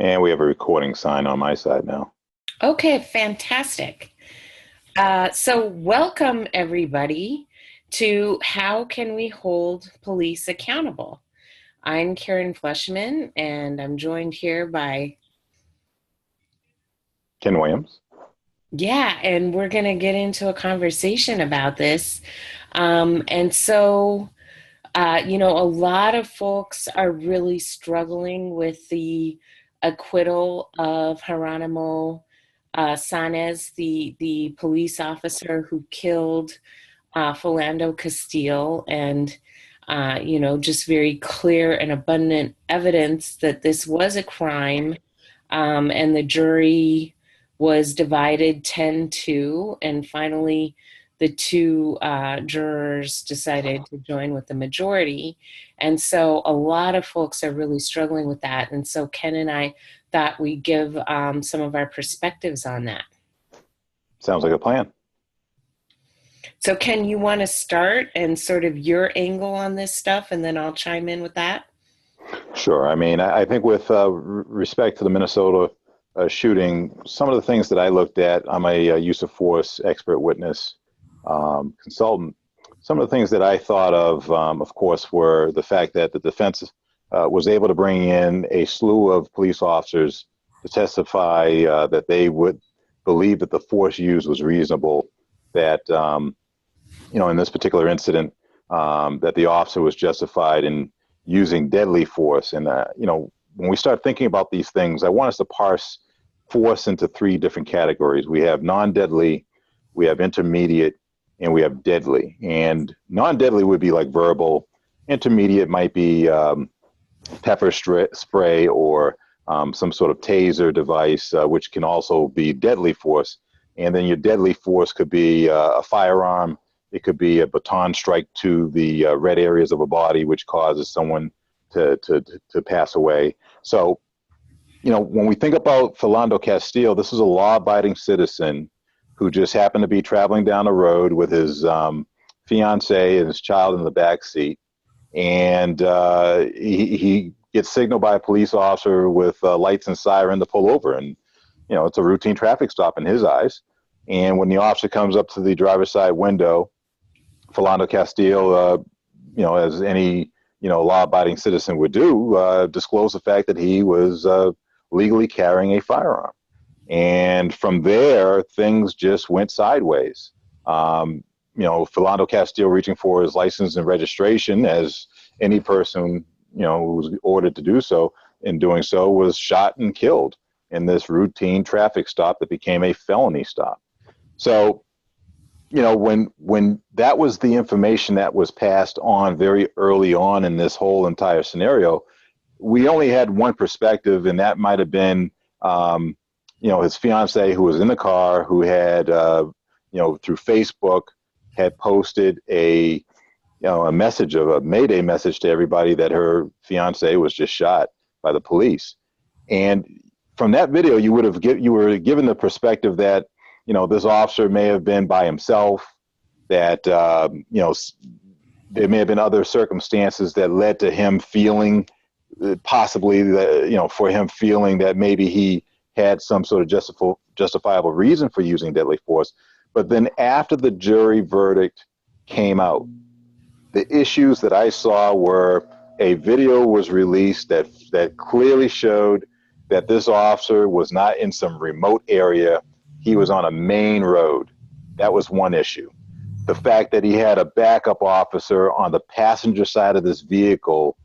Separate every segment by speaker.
Speaker 1: And we have a recording sign on my side now.
Speaker 2: Okay, fantastic. So welcome everybody to How Can We Hold Police Accountable? I'm Karen Fleshman, and I'm joined here by,
Speaker 1: Ken Williams.
Speaker 2: and we're going to get into a conversation about this. A lot of folks are really struggling with the acquittal of Geronimo Sanes, the police officer who killed Philando Castile, and just very clear and abundant evidence that this was a crime. And the jury was divided 10-2, and finally the two jurors decided to join with the majority. And so a lot of folks are really struggling with that. And so Ken and I thought we'd give some of our perspectives on that.
Speaker 1: Sounds like a plan.
Speaker 2: So Ken, you want to start and sort of your angle on this stuff, and then I'll chime in with that?
Speaker 1: Sure. I mean, I think with respect to the Minnesota shooting, some of the things that I looked at, I'm a use of force expert witness consultant. Some of the things that I thought of course, were the fact that the defense was able to bring in a slew of police officers to testify that they would believe that the force used was reasonable, that in this particular incident, that the officer was justified in using deadly force. And, when we start thinking about these things, I want us to parse force into three different categories. We have non-deadly, we have intermediate, and we have deadly. And non-deadly would be like verbal. Intermediate might be pepper spray or some sort of taser device, which can also be deadly force. And then your deadly force could be a firearm. It could be a baton strike to the red areas of a body, which causes someone to pass away. So, when we think about Philando Castile, this is a law-abiding citizen who just happened to be traveling down the road with his fiance and his child in the back seat. And he gets signaled by a police officer with lights and siren to pull over. And, it's a routine traffic stop in his eyes. And when the officer comes up to the driver's side window, Philando Castile, as any, law-abiding citizen would do, disclose the fact that he was legally carrying a firearm. And from there, things just went sideways. Philando Castile, reaching for his license and registration, as any person, who was ordered to do so, in doing so, was shot and killed in this routine traffic stop that became a felony stop. So, when that was the information that was passed on very early on in this whole entire scenario, we only had one perspective, and that might have been, his fiance, who was in the car, who had, through Facebook, had posted a message, of a Mayday message to everybody, that her fiance was just shot by the police. And from that video, you were given the perspective that, this officer may have been by himself, that, there may have been other circumstances that led to him feeling possibly that, for him feeling that maybe he had some sort of justifiable reason for using deadly force. But then after the jury verdict came out, the issues that I saw were a video was released that clearly showed that this officer was not in some remote area. He was on a main road. That was one issue. The fact that he had a backup officer on the passenger side of this vehicle,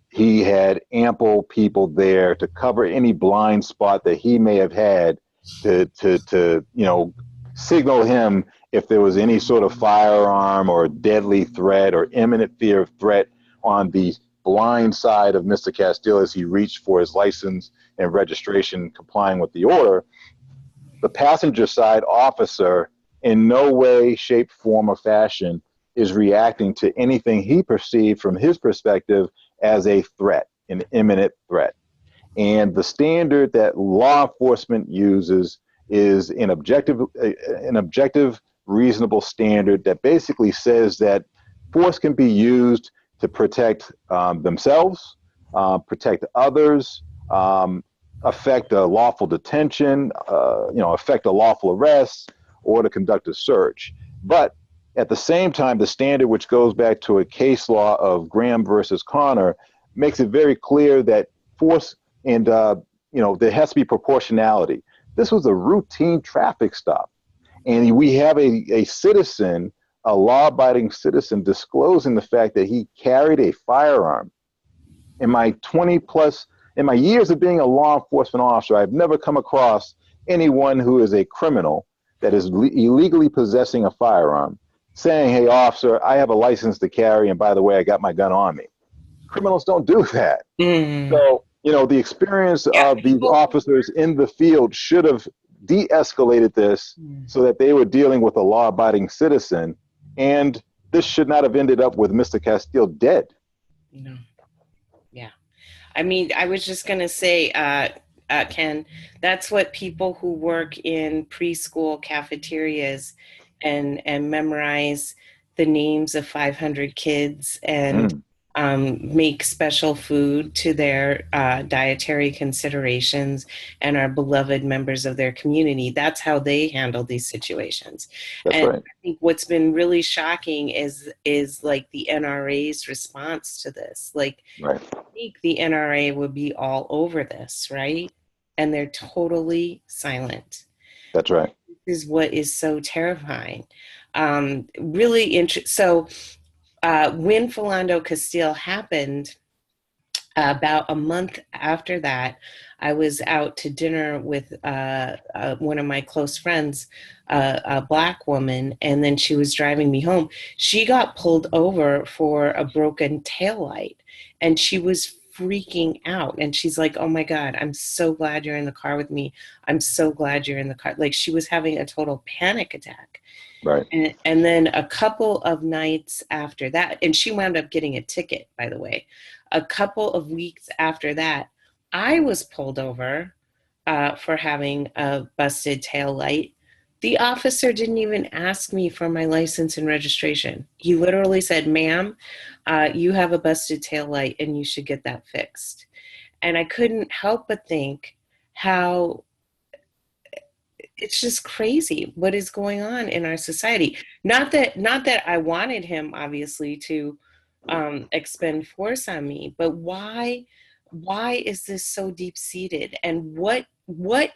Speaker 1: he had ample people there to cover any blind spot that he may have had to signal him if there was any sort of firearm or deadly threat or imminent fear of threat on the blind side of Mr. Castile as he reached for his license and registration, complying with the order. The passenger side officer, in no way, shape, form, or fashion, is reacting to anything he perceived from his perspective as a threat, an imminent threat. And the standard that law enforcement uses is an objective, reasonable standard that basically says that force can be used to protect themselves, protect others, affect a lawful detention, affect a lawful arrest, or to conduct a search. But at the same time, the standard, which goes back to a case law of Graham versus Connor, makes it very clear that force and there has to be proportionality. This was a routine traffic stop, and we have a citizen, a law-abiding citizen, disclosing the fact that he carried a firearm. In my 20 plus, in my years of being a law enforcement officer, I've never come across anyone who is a criminal that is illegally possessing a firearm saying, hey, officer, I have a license to carry, and by the way, I got my gun on me. Criminals don't do that. So, the experience of these officers in the field should have de-escalated this so that they were dealing with a law-abiding citizen, and this should not have ended up with Mr. Castile dead.
Speaker 2: No. Yeah. I mean, I was just going to say, Ken, that's what people who work in preschool cafeterias and memorize the names of 500 kids and make special food to their dietary considerations and are beloved members of their community. That's how they handle these situations.
Speaker 1: That's
Speaker 2: and
Speaker 1: right.
Speaker 2: I think what's been really shocking is like the NRA's response to this. Like,
Speaker 1: right.
Speaker 2: I think the NRA would be all over this, right? And they're totally silent.
Speaker 1: That's right.
Speaker 2: This is what is so terrifying. Really interesting. So when Philando Castile happened, about a month after that, I was out to dinner with one of my close friends, a Black woman, and then she was driving me home. She got pulled over for a broken taillight, and she was freaking out. And she's like, oh my God, I'm so glad you're in the car with me. I'm so glad you're in the car. Like, she was having a total panic attack.
Speaker 1: Right.
Speaker 2: And then a couple of nights after that, and she wound up getting a ticket, by the way. A couple of weeks after that, I was pulled over for having a busted tail light. The officer didn't even ask me for my license and registration. He literally said, ma'am, you have a busted tail light and you should get that fixed. And I couldn't help but think how it's just crazy what is going on in our society. Not that I wanted him, obviously, to expend force on me, but why is this so deep seated? And what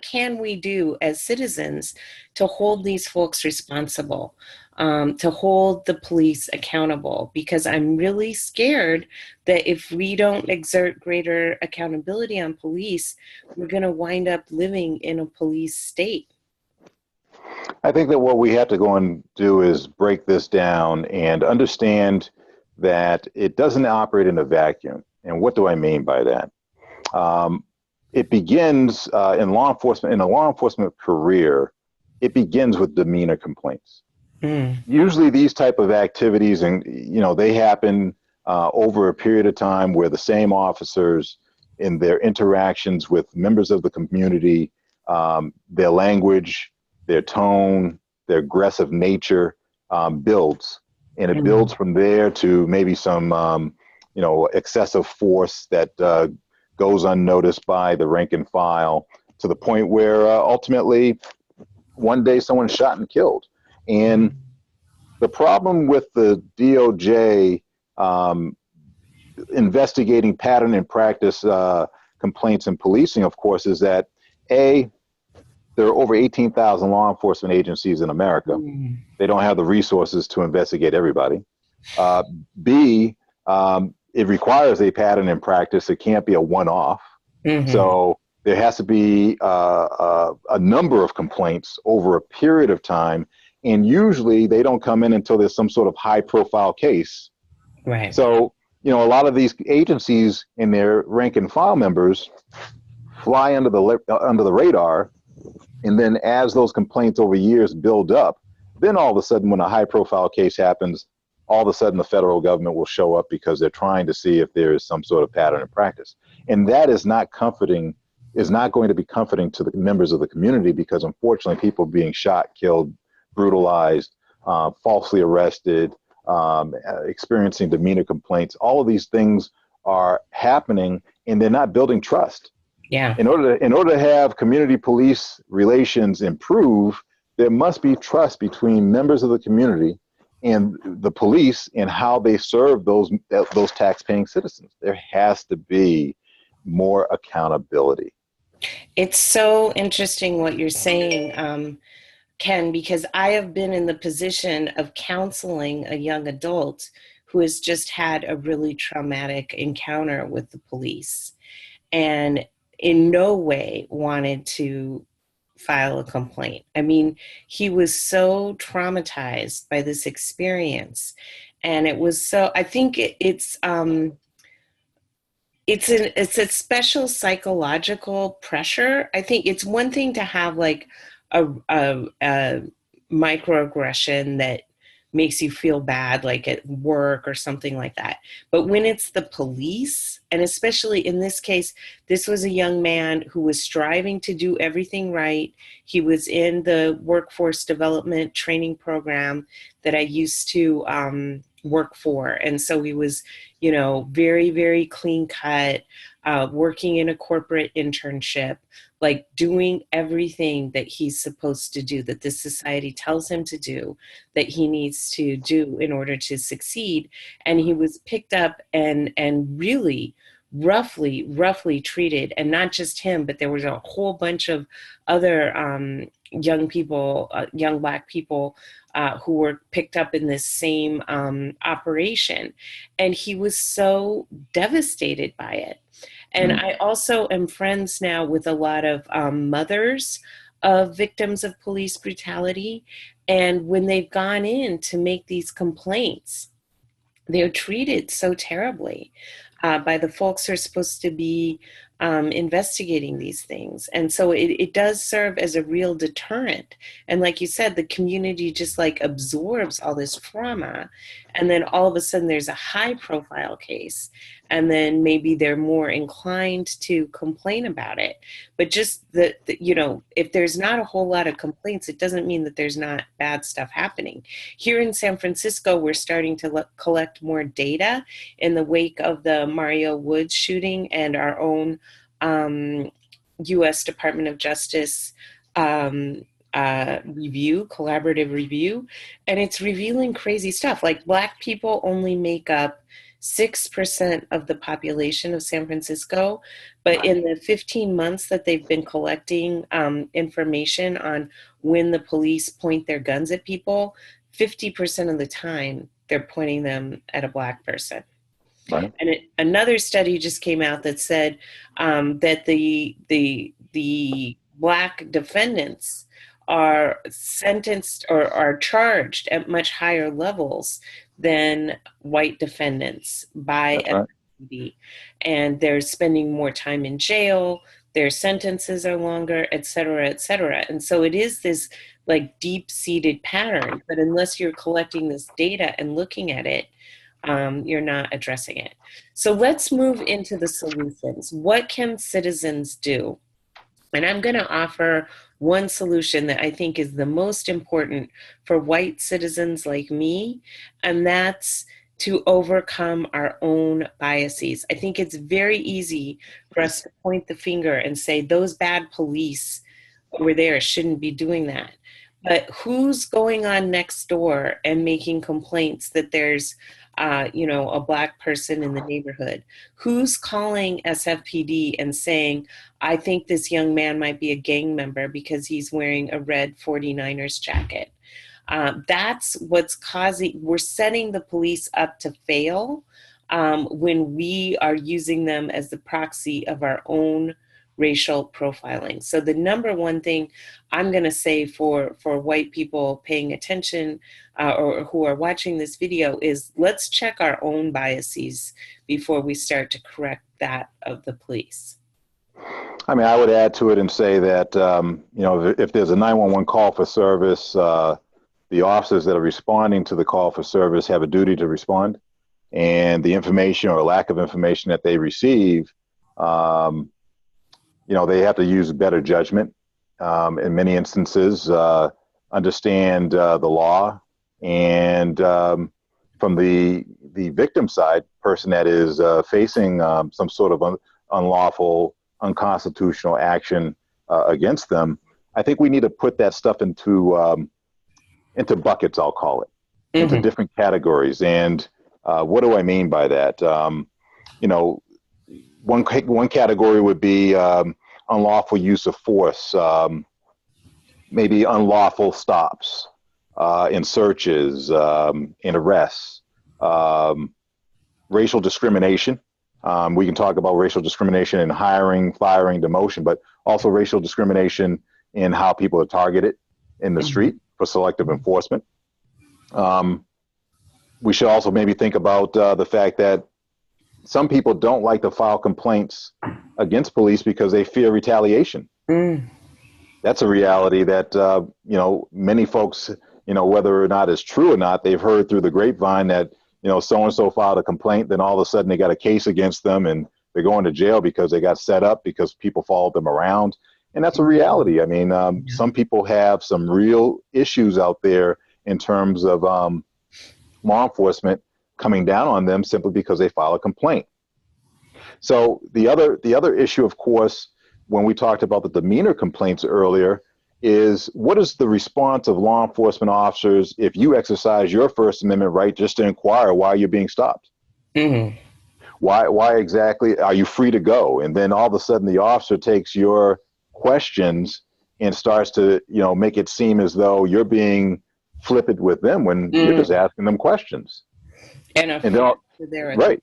Speaker 2: can we do as citizens to hold these folks responsible, to hold the police accountable? Because I'm really scared that if we don't exert greater accountability on police, we're going to wind up living in a police state.
Speaker 1: I think that what we have to go and do is break this down and understand that it doesn't operate in a vacuum. And what do I mean by that? It begins in law enforcement, in a law enforcement career, it begins with demeanor complaints. Usually these type of activities, and they happen over a period of time where the same officers in their interactions with members of the community, their language, their tone, their aggressive nature builds. And it builds from there to maybe some, excessive force that goes unnoticed by the rank and file, to the point where ultimately one day someone's shot and killed. And the problem with the DOJ investigating pattern and practice complaints in policing, of course, is that there are over 18,000 law enforcement agencies in America. They don't have the resources to investigate everybody. B, it requires a pattern and practice. It can't be a one-off. So there has to be a number of complaints over a period of time. And usually they don't come in until there's some sort of high-profile case.
Speaker 2: Right.
Speaker 1: So, a lot of these agencies and their rank and file members fly under the radar. And then as those complaints over years build up, then all of a sudden when a high profile case happens, all of a sudden the federal government will show up because they're trying to see if there is some sort of pattern and practice. And that is not comforting, is not going to be comforting to the members of the community, because unfortunately people being shot, killed, brutalized, falsely arrested, experiencing demeanor complaints, all of these things are happening and they're not building trust.
Speaker 2: Yeah.
Speaker 1: In order to have community police relations improve, there must be trust between members of the community and the police in how they serve those tax-paying citizens. There has to be more accountability.
Speaker 2: It's so interesting what you're saying, Ken, because I have been in the position of counseling a young adult who has just had a really traumatic encounter with the police and in no way wanted to file a complaint. I mean, he was so traumatized by this experience. And it was so, I think it's a special psychological pressure. I think it's one thing to have like a microaggression that makes you feel bad, like at work or something like that. But when it's the police, and especially in this case, this was a young man who was striving to do everything right. He was in the workforce development training program that I used to work for. And so he was, you know, very, very clean cut, working in a corporate internship, like doing everything that he's supposed to do, that this society tells him to do, that he needs to do in order to succeed. And he was picked up and really roughly treated. And not just him, but there was a whole bunch of other young people, young Black people who were picked up in this same operation. And he was so devastated by it. And I also am friends now with a lot of mothers of victims of police brutality. And when they've gone in to make these complaints, they're treated so terribly by the folks who are supposed to be investigating these things. And so it does serve as a real deterrent. And like you said, the community just like absorbs all this trauma. And then all of a sudden there's a high profile case. And then maybe they're more inclined to complain about it. But just you know, if there's not a whole lot of complaints, it doesn't mean that there's not bad stuff happening. Here in San Francisco, we're starting to collect more data in the wake of the Mario Woods shooting and our own U.S. Department of Justice collaborative review, and it's revealing crazy stuff. Like Black people only make up 6% of the population of San Francisco, but in the 15 months that they've been collecting information on when the police point their guns at people, 50% of the time they're pointing them at a Black person.
Speaker 1: Right.
Speaker 2: And another study just came out that said that the Black defendants are sentenced or are charged at much higher levels than white defendants by FPD. And they're spending more time in jail, their sentences are longer, et cetera, et cetera. And so it is this like deep-seated pattern, but unless you're collecting this data and looking at it, you're not addressing it. So let's move into the solutions. What can citizens do? And I'm going to offer one solution that I think is the most important for white citizens like me, and that's to overcome our own biases. I think it's very easy for us to point the finger and say, those bad police over there shouldn't be doing that. But who's going on next door and making complaints that there's you know, a Black person in the neighborhood? Who's calling SFPD and saying, I think this young man might be a gang member because he's wearing a red 49ers jacket? That's what's causing, we're setting the police up to fail when we are using them as the proxy of our own racial profiling. So the number one thing I'm going to say for white people paying attention or who are watching this video is let's check our own biases before we start to correct that of the police.
Speaker 1: I mean, I would add to it and say that, you know, if there's a 911 call for service, the officers that are responding to the call for service have a duty to respond. And the information or lack of information that they receive, you know, they have to use better judgment in many instances, understand the law. And from the victim side, person that is facing some sort of unlawful unconstitutional action against them, I think we need to put that stuff into buckets, I'll call it, into
Speaker 2: Mm-hmm.
Speaker 1: different categories. And what do I mean by that? You know, one category would be unlawful use of force, maybe unlawful stops in searches, in arrests, um, racial discrimination. We can talk about racial discrimination in hiring, firing, demotion, but also racial discrimination in how people are targeted in the street for selective enforcement. We should also maybe think about the fact that some people don't like to file complaints against police because they fear retaliation.
Speaker 2: Mm.
Speaker 1: That's a reality that many folks, whether or not it's true or not, they've heard through the grapevine that so and so filed a complaint, then all of a sudden they got a case against them and they're going to jail because they got set up because people followed them around. And that's a reality. I mean, some people have some real issues out there in terms of law enforcement coming down on them simply because they file a complaint. So the other issue, of course, when we talked about the demeanor complaints earlier, is what is the response of law enforcement officers if you exercise your First Amendment right just to inquire why you're being stopped?
Speaker 2: Mm-hmm.
Speaker 1: Why exactly are you free to go? And then all of a sudden the officer takes your questions and starts to make it seem as though you're being flippant with them when you're just asking them questions.
Speaker 2: And
Speaker 1: And then right.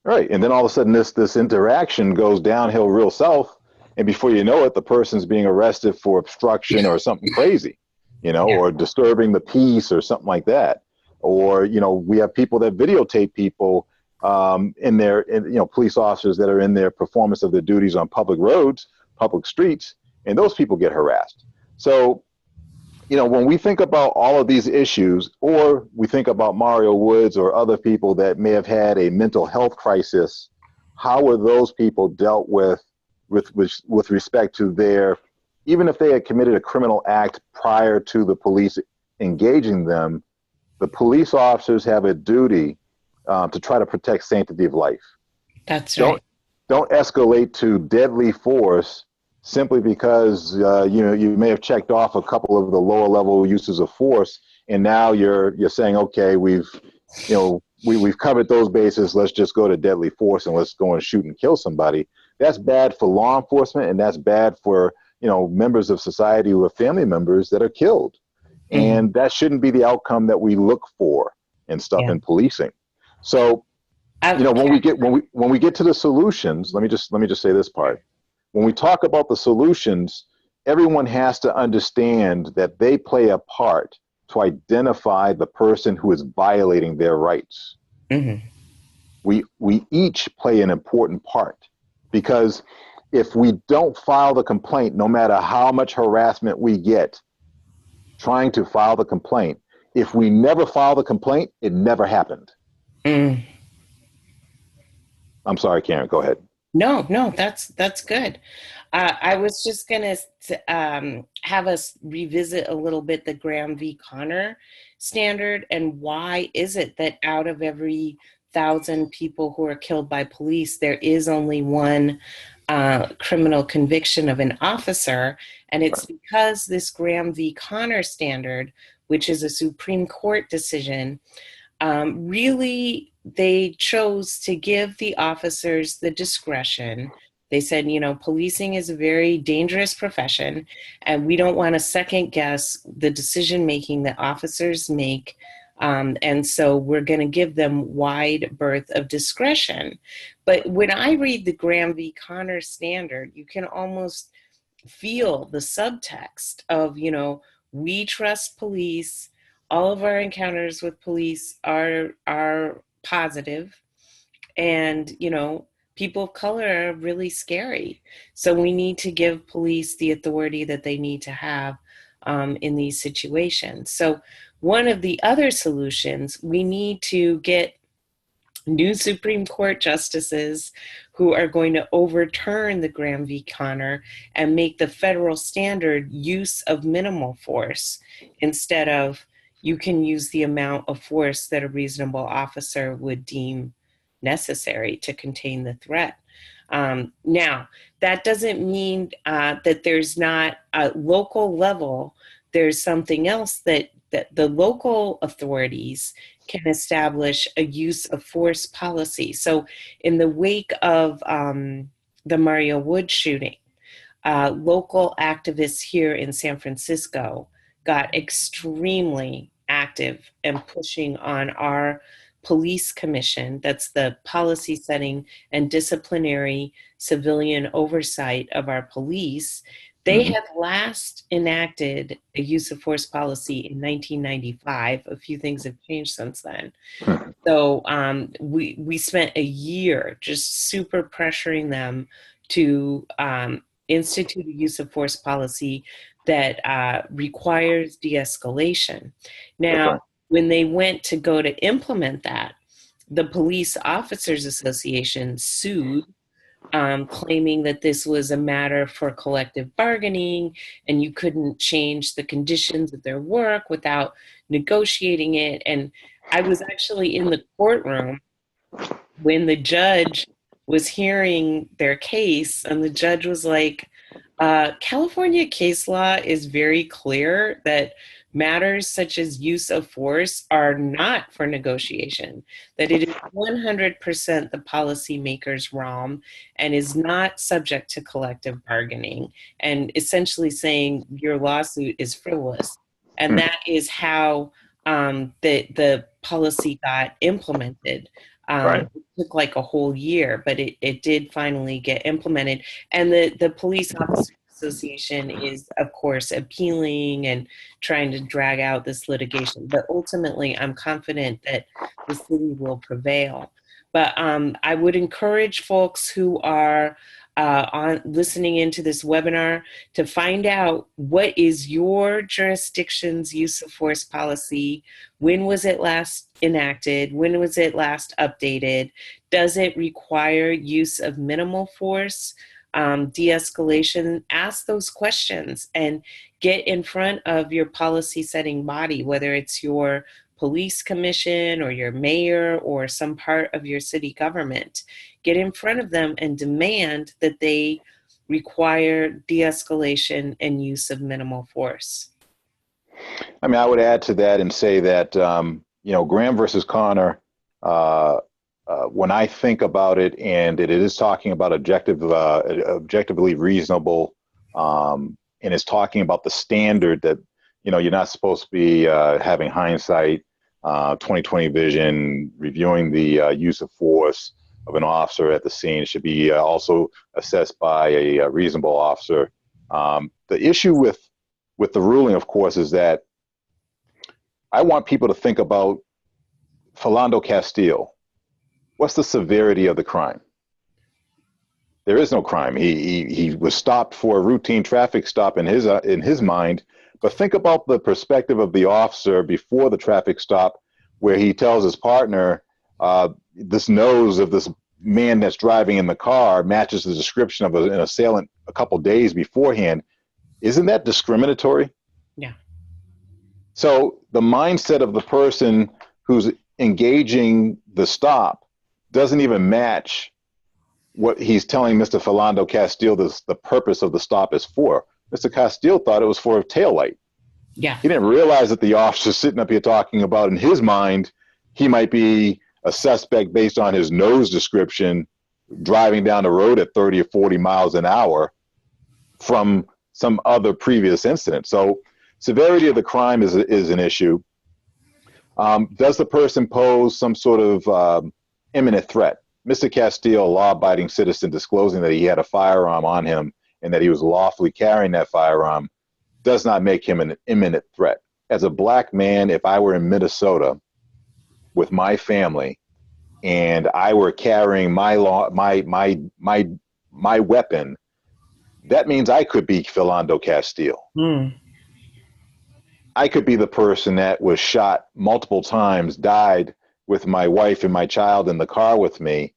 Speaker 1: Right. And then all of a sudden this interaction goes downhill real south. And before you know it, the person's being arrested for obstruction or something crazy, or disturbing the peace or something like that. Or, we have people that videotape people police officers that are in their performance of their duties on public roads, public streets, and those people get harassed. So, when we think about all of these issues, or we think about Mario Woods or other people that may have had a mental health crisis, how were those people dealt with respect to their, even if they had committed a criminal act prior to the police engaging them, the police officers have a duty to try to protect sanctity of life.
Speaker 2: That's right.
Speaker 1: Don't escalate to deadly force simply because you may have checked off a couple of the lower level uses of force, and now you're saying, okay, we've covered those bases. Let's just go to deadly force and let's go and shoot and kill somebody. That's bad for law enforcement, and that's bad for members of society who are family members that are killed, and that shouldn't be the outcome that we look for and stuff in policing. So, when we get to the solutions, let me just say this part. When we talk about the solutions, everyone has to understand that they play a part to identify the person who is violating their rights.
Speaker 2: Mm-hmm.
Speaker 1: We each play an important part, because if we don't file the complaint, no matter how much harassment we get trying to file the complaint, if we never file the complaint, it never happened. I'm sorry, Karen, go ahead.
Speaker 2: No, that's good. I was just going to have us revisit a little bit the Graham v. Connor standard, and why is it that out of every 1,000 people who are killed by police, there is only one criminal conviction of an officer, and it's because this Graham v. Connor standard, which is a Supreme Court decision, really, they chose to give the officers the discretion. They said, policing is a very dangerous profession, and we don't want to second guess the decision making that officers make. And so we're going to give them wide berth of discretion. But when I read the Graham v. Connor standard, you can almost feel the subtext of, we trust police. All of our encounters with police are positive, and people of color are really scary. So we need to give police the authority that they need to have in these situations. So one of the other solutions, we need to get new Supreme Court justices who are going to overturn the Graham v. Connor and make the federal standard use of minimal force instead of you can use the amount of force that a reasonable officer would deem necessary to contain the threat. Now, that doesn't mean that there's not a local level. There's something else that the local authorities can establish a use of force policy. So, in the wake of the Mario Wood shooting, local activists here in San Francisco got extremely active and pushing on our police commission, that's the policy setting and disciplinary civilian oversight of our police. They had last enacted a use of force policy in 1995. A few things have changed since then. So we spent a year just super pressuring them to institute a use of force policy that requires de-escalation. Now,
Speaker 1: Okay.
Speaker 2: when they went to go to implement that, the Police Officers Association sued, claiming that this was a matter for collective bargaining and you couldn't change the conditions of their work without negotiating it. And I was actually in the courtroom when the judge was hearing their case, and the judge was like, California case law is very clear that matters such as use of force are not for negotiation, that it is 100% the policymaker's realm and is not subject to collective bargaining, and essentially saying your lawsuit is frivolous. And that is how the policy got implemented.
Speaker 1: Right.
Speaker 2: It took like a whole year, but it did finally get implemented. And the Police Officers Association is, of course, appealing and trying to drag out this litigation. But ultimately, I'm confident that the city will prevail. But I would encourage folks who are on listening into this webinar to find out what is your jurisdiction's use of force policy. When was it last enacted? When was it last updated? Does it require use of minimal force, de-escalation? Ask those questions and get in front of your policy setting body, whether it's your police commission or your mayor or some part of your city government. Get in front of them and demand that they require de-escalation and use of minimal force.
Speaker 1: I mean, I would add to that and say that, Graham versus Connor, when I think about it, and it is talking about objectively reasonable, and it's talking about the standard that, you're not supposed to be having hindsight, 20/20 vision, reviewing the use of force of an officer at the scene. It should be also assessed by a reasonable officer. The issue with the ruling, of course, is that I want people to think about Philando Castile. What's the severity of the crime? There is no crime. He was stopped for a routine traffic stop in his mind. But think about the perspective of the officer before the traffic stop, where he tells his partner, this nose of this man that's driving in the car matches the description of an assailant a couple days beforehand. Isn't that discriminatory?
Speaker 2: Yeah.
Speaker 1: So the mindset of the person who's engaging the stop doesn't even match what he's telling Mr. Philando Castile the purpose of the stop is for. Mr. Castile thought it was for a taillight.
Speaker 2: Yeah.
Speaker 1: He didn't realize that the officer sitting up here talking about, in his mind, he might be a suspect based on his nose description, driving down the road at 30 or 40 miles an hour from some other previous incident. So severity of the crime is an issue. Does the person pose some sort of imminent threat? Mr. Castile, a law-abiding citizen, disclosing that he had a firearm on him and that he was lawfully carrying that firearm does not make him an imminent threat. As a black man, if I were in Minnesota with my family and I were carrying my weapon, that means I could be Philando Castile. I could be the person that was shot multiple times, died with my wife and my child in the car with me.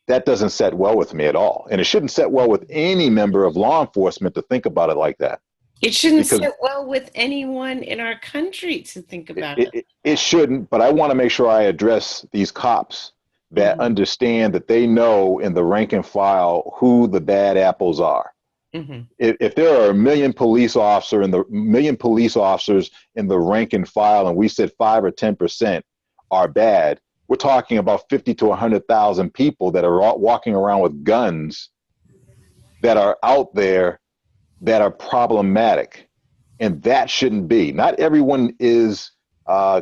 Speaker 1: That doesn't set well with me at all. And it shouldn't set well with any member of law enforcement to think about it like that.
Speaker 2: It shouldn't sit well with anyone in our country to think about it.
Speaker 1: It shouldn't, but I want to make sure I address these cops that understand that they know in the rank and file who the bad apples are.
Speaker 2: Mm-hmm.
Speaker 1: If there are a million police officers in the rank and file, and we said 5 or 10% are bad, we're talking about 50 to 100,000 people that are walking around with guns that are out there that are problematic, and that shouldn't be. Not everyone is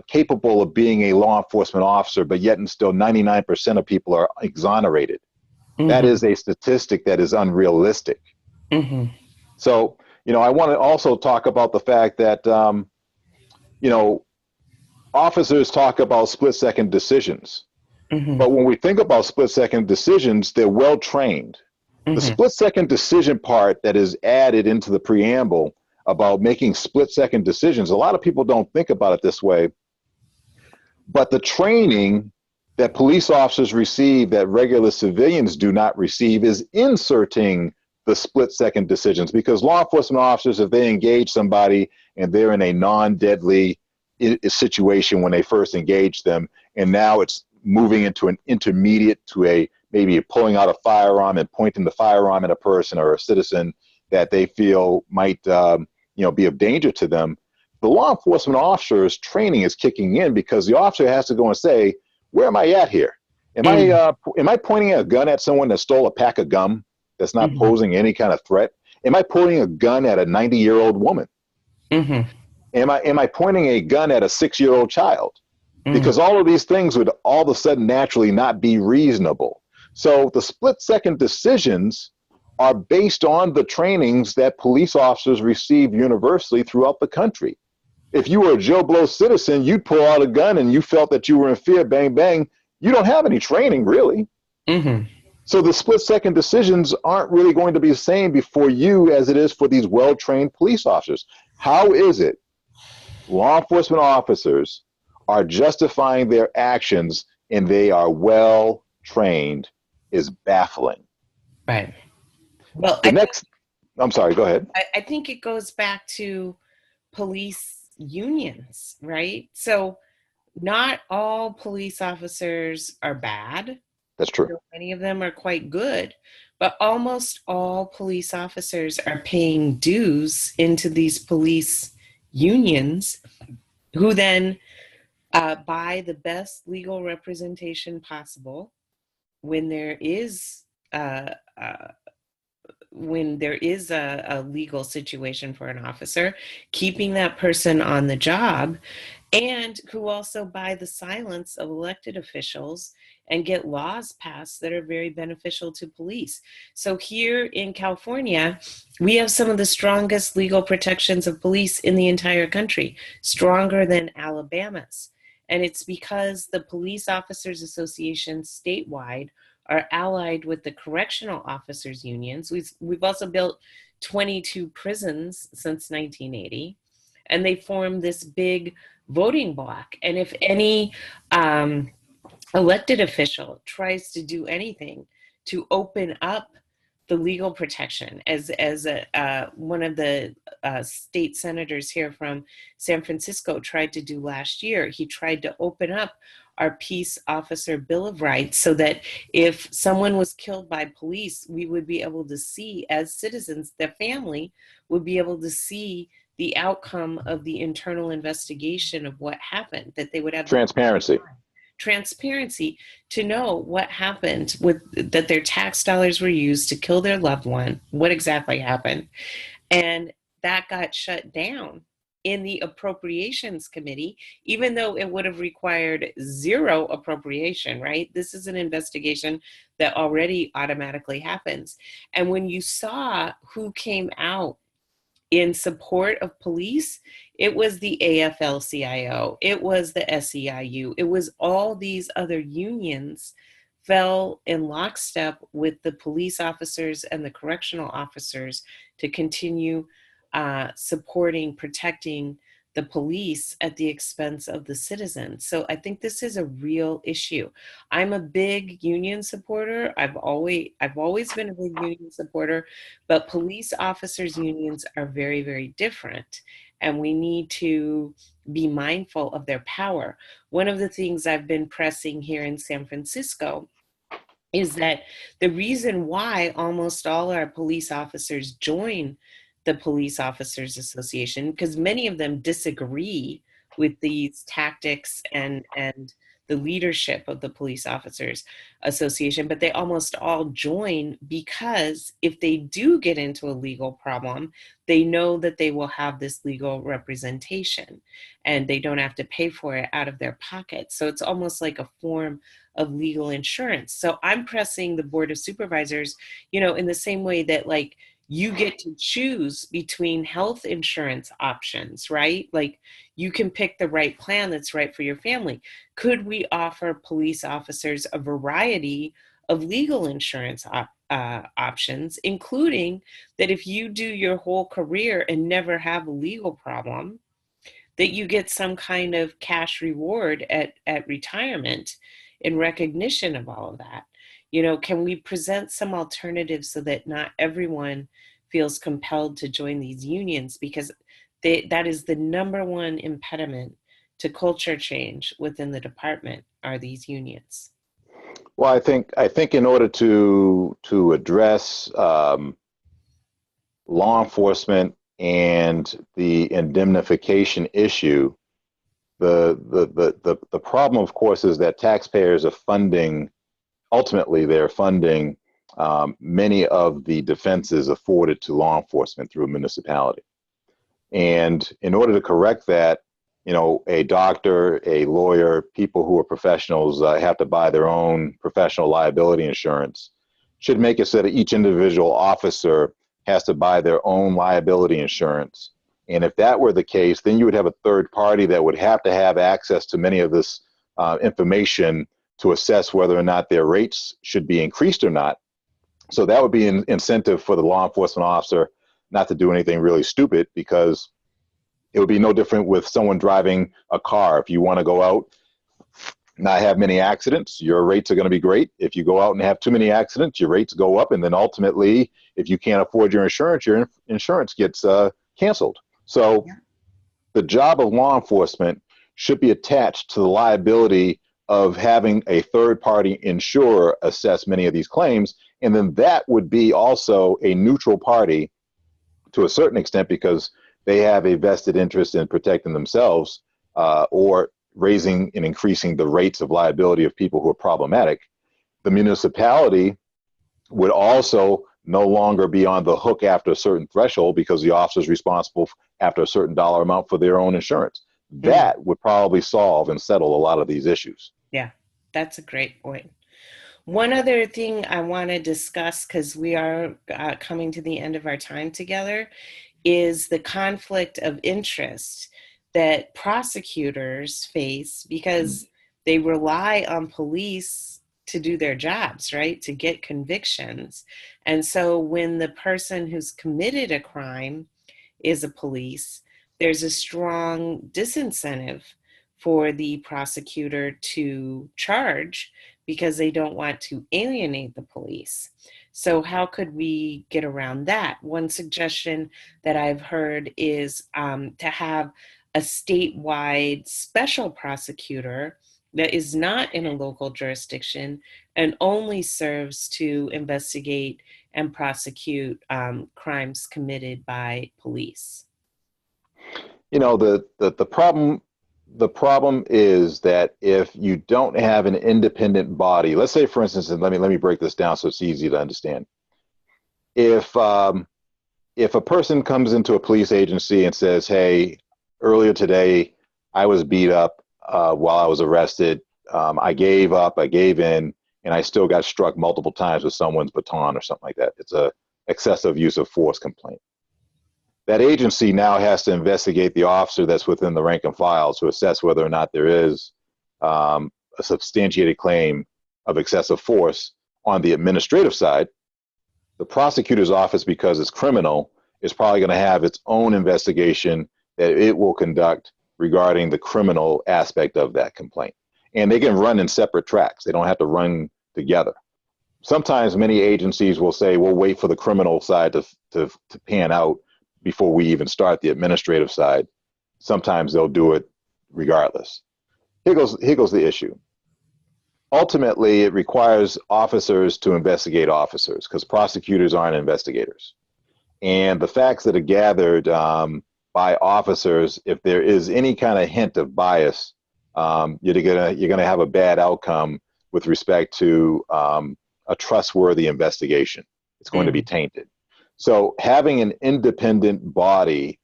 Speaker 1: capable of being a law enforcement officer, but yet and still 99% of people are exonerated. That
Speaker 2: Mm-hmm.
Speaker 1: is a statistic that is unrealistic.
Speaker 2: Mm-hmm.
Speaker 1: So, I want to also talk about the fact that, you know, officers talk about split second decisions.
Speaker 2: Mm-hmm.
Speaker 1: But when we think about split second decisions, they're well trained. The
Speaker 2: Mm-hmm.
Speaker 1: split second decision part that is added into the preamble about making split second decisions, a lot of people don't think about it this way. But the training that police officers receive that regular civilians do not receive is inserting the split second decisions, because law enforcement officers, if they engage somebody and they're in a non-deadly situation when they first engage them, and now it's moving into an intermediate to a maybe pulling out a firearm and pointing the firearm at a person or a citizen that they feel might be of danger to them, the law enforcement officer's training is kicking in, because the officer has to go and say, where am I at here? Am I pointing a gun at someone that stole a pack of gum that's not
Speaker 2: Mm-hmm.
Speaker 1: posing any kind of threat? Am I pointing a gun at a 90-year-old woman?
Speaker 2: Mm-hmm.
Speaker 1: Am I pointing a gun at a 6-year-old child?
Speaker 2: Mm-hmm.
Speaker 1: Because all of these things would all of a sudden naturally not be reasonable. So the split second decisions are based on the trainings that police officers receive universally throughout the country. If you were a Joe Blow citizen, you'd pull out a gun and you felt that you were in fear, bang, bang. You don't have any training, really.
Speaker 2: Mm-hmm.
Speaker 1: So the split second decisions aren't really going to be the same before you as it is for these well trained police officers. How is it law enforcement officers are justifying their actions and they are well trained is baffling.
Speaker 2: Right. Well,
Speaker 1: The next, I'm sorry, go ahead.
Speaker 2: I think it goes back to police unions, right? So not all police officers are bad.
Speaker 1: That's true.
Speaker 2: Many of them are quite good, but almost all police officers are paying dues into these police unions, who then buy the best legal representation possible when there is uh, uh, a legal situation for an officer, keeping that person on the job, and who also buy the silence of elected officials and get laws passed that are very beneficial to police. So here in California, we have some of the strongest legal protections of police in the entire country, stronger than Alabama's. And it's because the Police Officers Association statewide are allied with the correctional officers unions. We've also built 22 prisons since 1980, and they form this big voting block. And if any elected official tries to do anything to open up the legal protection, as one of the state senators here from San Francisco tried to do last year, he tried to open up our peace officer bill of rights so that if someone was killed by police, we would be able to see, as citizens, their family would be able to see the outcome of the internal investigation of what happened, that they would have
Speaker 1: Transparency.
Speaker 2: transparency to know what happened, with that their tax dollars were used to kill their loved one, what exactly happened. And that got shut down in the appropriations committee, even though it would have required zero appropriation, right? This is an investigation that already automatically happens. And when you saw who came out in support of police, it was the AFL-CIO, it was the SEIU, it was all these other unions fell in lockstep with the police officers and the correctional officers to continue supporting, protecting the police at the expense of the citizens. So I think this is a real issue. I'm a big union supporter. I've always been a big union supporter, but police officers unions are very, very different. And we need to be mindful of their power. One of the things I've been pressing here in San Francisco is that the reason why almost all our police officers join the Police Officers Association, because many of them disagree with these tactics and the leadership of the Police Officers Association, but they almost all join because if they do get into a legal problem, they know that they will have this legal representation and they don't have to pay for it out of their pocket. So it's almost like a form of legal insurance. So I'm pressing the Board of Supervisors, in the same way that like you get to choose between health insurance options, right? Like you can pick the right plan that's right for your family. Could we offer police officers a variety of legal insurance options, including that if you do your whole career and never have a legal problem, that you get some kind of cash reward at retirement in recognition of all of that? Can we present some alternatives so that not everyone feels compelled to join these unions? Because that is the number one impediment to culture change within the department, are these unions.
Speaker 1: Well, I think in order to address law enforcement and the indemnification issue, the problem, of course, is that taxpayers are funding. Ultimately, they're funding many of the defenses afforded to law enforcement through a municipality. And in order to correct that, a doctor, a lawyer, people who are professionals have to buy their own professional liability insurance. Should make it so that each individual officer has to buy their own liability insurance. And if that were the case, then you would have a third party that would have to have access to many of this information to assess whether or not their rates should be increased or not. So that would be an incentive for the law enforcement officer not to do anything really stupid, because it would be no different with someone driving a car. If you want to go out, not have many accidents, your rates are going to be great. If you go out and have too many accidents, your rates go up. And then ultimately, if you can't afford your insurance gets canceled. So the job of law enforcement should be attached to the liability of having a third-party insurer assess many of these claims. And then that would be also a neutral party to a certain extent, because they have a vested interest in protecting themselves or raising and increasing the rates of liability of people who are problematic. The municipality would also no longer be on the hook after a certain threshold, because the officer is responsible after a certain dollar amount for their own insurance. That would probably solve and settle a lot of these issues.
Speaker 2: Yeah, that's a great point. One other thing I want to discuss, because we are coming to the end of our time together, is the conflict of interest that prosecutors face because they rely on police to do their jobs, right? To get convictions. And so when the person who's committed a crime is a police, there's a strong disincentive for the prosecutor to charge because they don't want to alienate the police. So how could we get around that? One suggestion that I've heard is to have a statewide special prosecutor that is not in a local jurisdiction and only serves to investigate and prosecute crimes committed by police.
Speaker 1: The problem is that if you don't have an independent body, let's say, for instance, and let me break this down so it's easy to understand. If a person comes into a police agency and says, "Hey, earlier today I was beat up while I was arrested. I gave up, I gave in, and I still got struck multiple times with someone's baton," or something like that. It's a excessive use of force complaint. That agency now has to investigate the officer that's within the rank and file to assess whether or not there is a substantiated claim of excessive force. On the administrative side, the prosecutor's office, because it's criminal, is probably going to have its own investigation that it will conduct regarding the criminal aspect of that complaint. And they can run in separate tracks. They don't have to run together. Sometimes many agencies will say, we'll wait for the criminal side to pan out before we even start the administrative side. Sometimes they'll do it regardless. Here goes the issue. Ultimately, it requires officers to investigate officers because prosecutors aren't investigators. And the facts that are gathered by officers, if there is any kind of hint of bias, you're gonna have a bad outcome with respect to a trustworthy investigation. It's going to be tainted. So having an independent body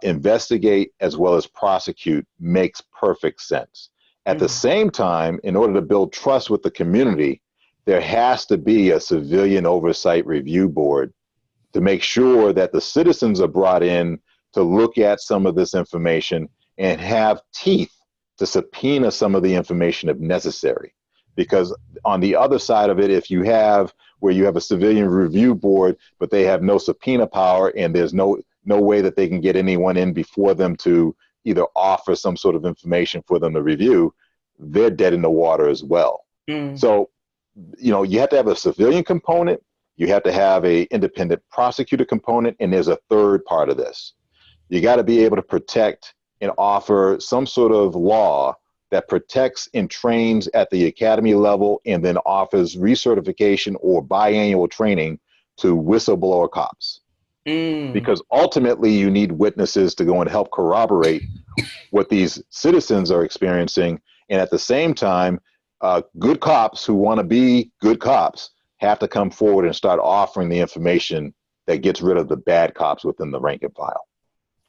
Speaker 1: investigate as well as prosecute makes perfect sense. At the same time, in order to build trust with the community, there has to be a civilian oversight review board to make sure that the citizens are brought in to look at some of this information and have teeth to subpoena some of the information if necessary. Because on the other side of it, if you have where you have a civilian review board, but they have no subpoena power and there's no way that they can get anyone in before them to either offer some sort of information for them to review, they're dead in the water as well. So, you have to have a civilian component, you have to have a independent prosecutor component, and there's a third part of this. You got to be able to protect and offer some sort of law that protects and trains at the academy level and then offers recertification or biannual training to whistleblower cops. Because ultimately you need witnesses to go and help corroborate what these citizens are experiencing. And at the same time, good cops who want to be good cops have to come forward and start offering the information that gets rid of the bad cops within the rank and file.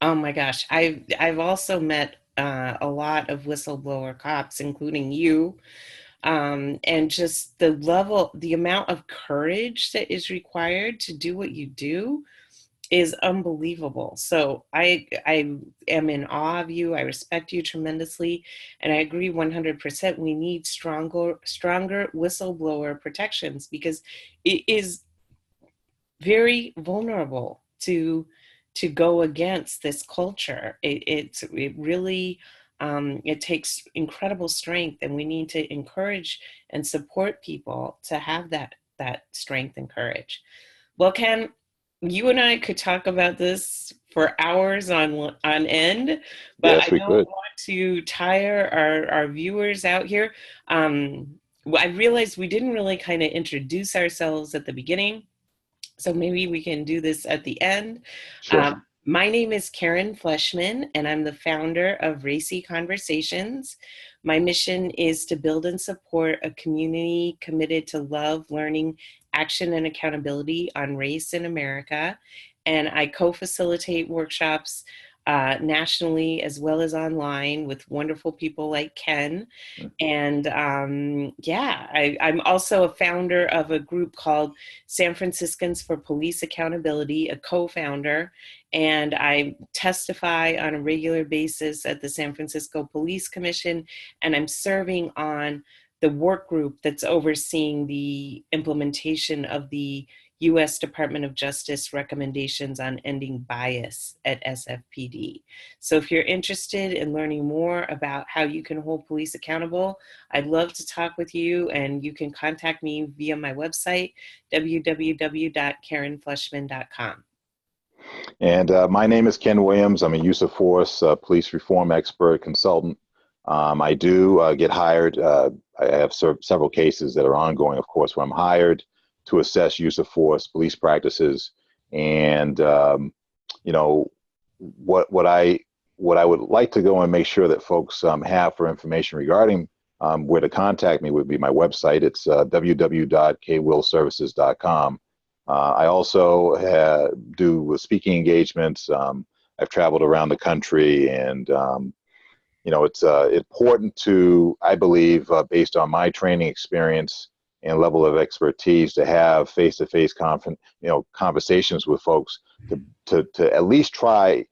Speaker 2: Oh my gosh. I've also met a lot of whistleblower cops, including you. And just the amount of courage that is required to do what you do is unbelievable. So I am in awe of you. I respect you tremendously. And I agree 100%. We need stronger whistleblower protections because it is very vulnerable to go against this culture. It really it takes incredible strength, and we need to encourage and support people to have that strength and courage. Well, Ken, you and I could talk about this for hours on end, but
Speaker 1: Yes,
Speaker 2: I
Speaker 1: we
Speaker 2: don't
Speaker 1: could.
Speaker 2: want to tire our viewers out here. I realized we didn't really kind of introduce ourselves at the beginning, so maybe we can do this at the end.
Speaker 1: Sure.
Speaker 2: My name is Karen Fleshman, and I'm the founder of Racy Conversations. My mission is to build and support a community committed to love, learning, action, and accountability on race in America. And I co-facilitate workshops nationally as well as online with wonderful people like Ken. And I'm also a founder of a group called San Franciscans for Police Accountability, a co-founder, and I testify on a regular basis at the San Francisco Police Commission, and I'm serving on the work group that's overseeing the implementation of the U.S. Department of Justice recommendations on ending bias at SFPD. So if you're interested in learning more about how you can hold police accountable, I'd love to talk with you, and you can contact me via my website, www.karenfleshman.com.
Speaker 1: And my name is Ken Williams. I'm a use of force police reform expert consultant. I do get hired. I have several cases that are ongoing, of course, where I'm hired to assess use of force, police practices, and what I would like to go and make sure that folks have for information regarding where to contact me would be my website. It's www.kwillservices.com. I also do speaking engagements. I've traveled around the country, and it's important to, I believe, based on my training experience and level of expertise, to have face-to-face conversations with folks to at least try,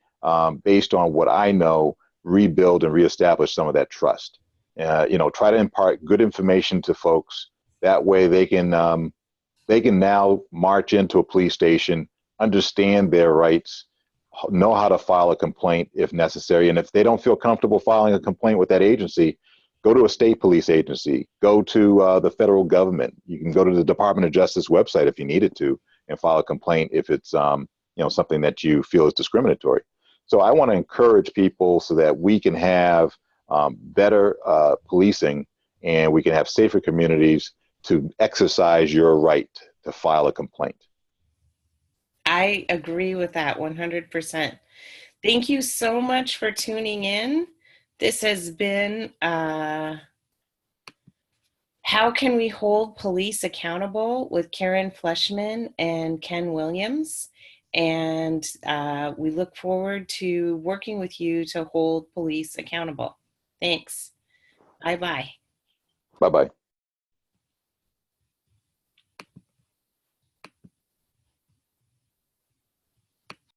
Speaker 1: based on what I know, rebuild and reestablish some of that trust. Try to impart good information to folks. That way they can now march into a police station, understand their rights, know how to file a complaint if necessary. And if they don't feel comfortable filing a complaint with that agency, go to a state police agency, go to the federal government. You can go to the Department of Justice website if you needed to and file a complaint if it's something that you feel is discriminatory. So I want to encourage people so that we can have better policing, and we can have safer communities to exercise your right to file a complaint.
Speaker 2: I agree with that 100%. Thank you so much for tuning in. This has been How Can We Hold Police Accountable with Karen Fleshman and Ken Williams. And we look forward to working with you to hold police accountable. Thanks. Bye bye.
Speaker 1: Bye bye.